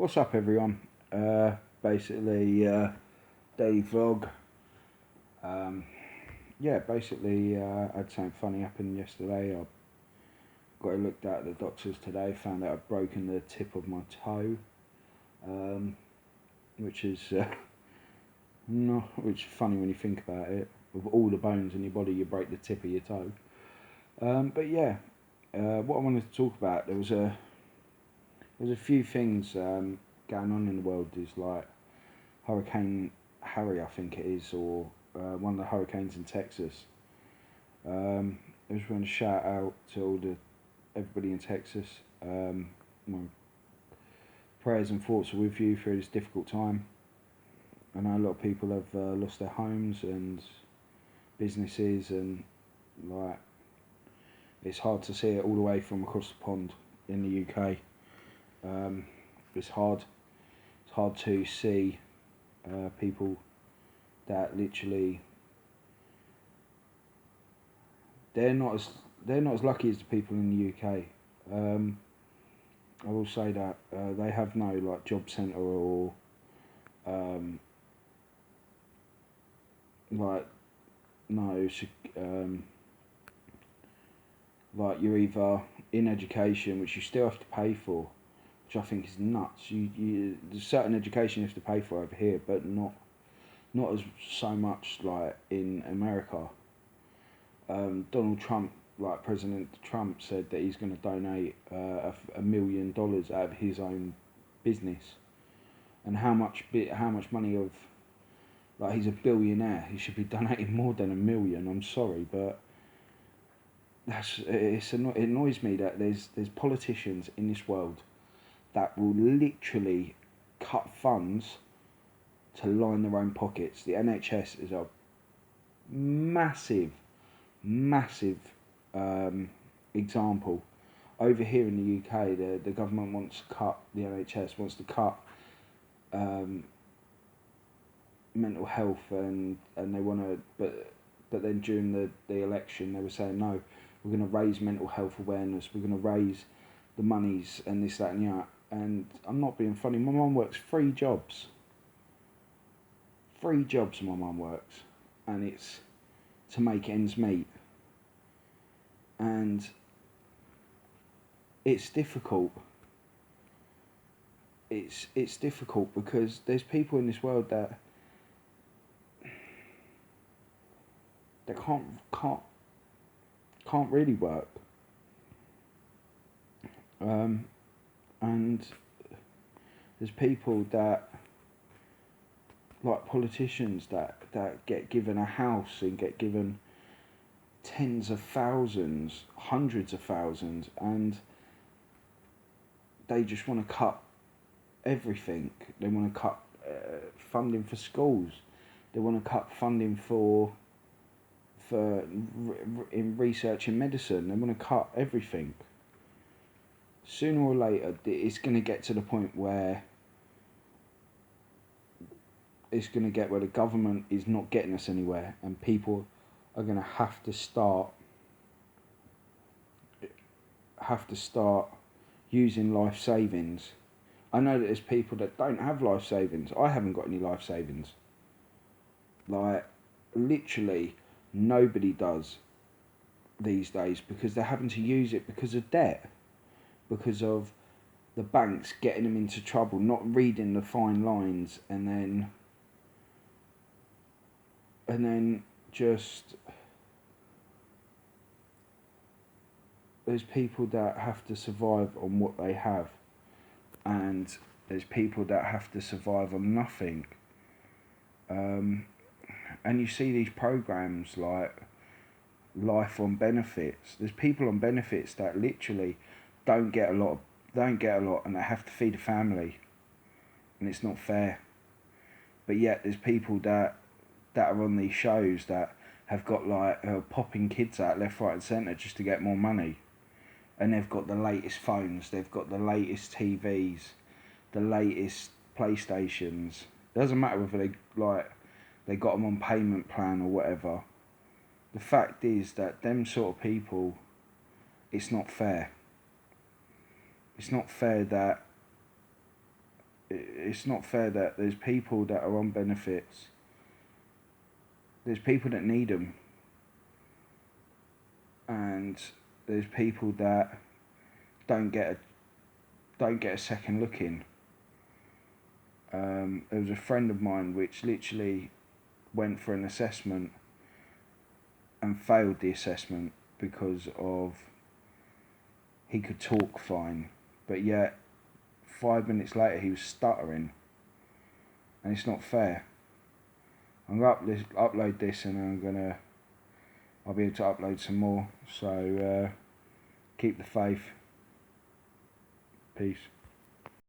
What's up, everyone? Basically, day vlog. Um, I had something funny happen yesterday. I got it looked at the doctors today. Found out I'd broken the tip of my toe, which is which is funny when you think about it. With all the bones in your body, you break the tip of your toe. What I wanted to talk about, there's a few things going on in the world. There's like Hurricane Harry, I think it is, or one of the hurricanes in Texas. I just want to shout out to everybody in Texas. My prayers and thoughts are with you through this difficult time. I know a lot of people have lost their homes and businesses, and like it's hard to see it all the way from across the pond in the UK. It's hard to see people that literally they're not as lucky as the people in the UK. I will say that they have no like job centre or like no like you're either in education, which you still have to pay for, which I think is nuts. There's certain education you have to pay for over here, but not as so much like in America. Donald Trump, like President Trump, said that he's going to donate $1 million out of his own business, and how much money of, like, he's a billionaire. He should be donating more than $1 million. I'm sorry, but it annoys me that there's politicians in this world that will literally cut funds to line their own pockets. The NHS is a massive example. Over here in the UK, the government wants to cut the NHS, wants to cut mental health, and they want to, but then during the election they were saying no, we're going to raise mental health awareness, we're going to raise the monies and this, that and that. And I'm not being funny, my mum works 3 jobs. 3 jobs my mum works, and it's to make ends meet. And it's difficult. It's difficult because there's people in this world that can't really work. And there's people that, like politicians, that get given a house and get given tens of thousands, hundreds of thousands, and they just want to cut everything. They want to cut funding for schools. They want to cut funding for in research in medicine. They want to cut everything. Sooner or later, it's going to get to the point where the government is not getting us anywhere, and people are going to have to start using life savings. I know that there's people that don't have life savings. I haven't got any life savings. Like, literally nobody does these days, because they're having to use it because of debt, because of the banks getting them into trouble, not reading the fine lines, and then just, there's people that have to survive on what they have, and there's people that have to survive on nothing. And you see these programs like Life on Benefits. There's people on benefits that literally don't get a lot, and they have to feed a family, and it's not fair. But yet there's people that are on these shows that have got like popping kids out left, right and centre just to get more money. And they've got the latest phones, they've got the latest TVs, the latest PlayStations. It doesn't matter whether they got them on payment plan or whatever. The fact is that them sort of people, it's not fair. It's not fair that it's not fair that there's people that are on benefits. There's people that need them, and there's people that don't get a second look in. There was a friend of mine which literally went for an assessment and failed the assessment because of he could talk fine, but yet 5 minutes later he was stuttering, and it's not fair. I'm gonna upload this, and I'll be able to upload some more. So keep the faith. Peace.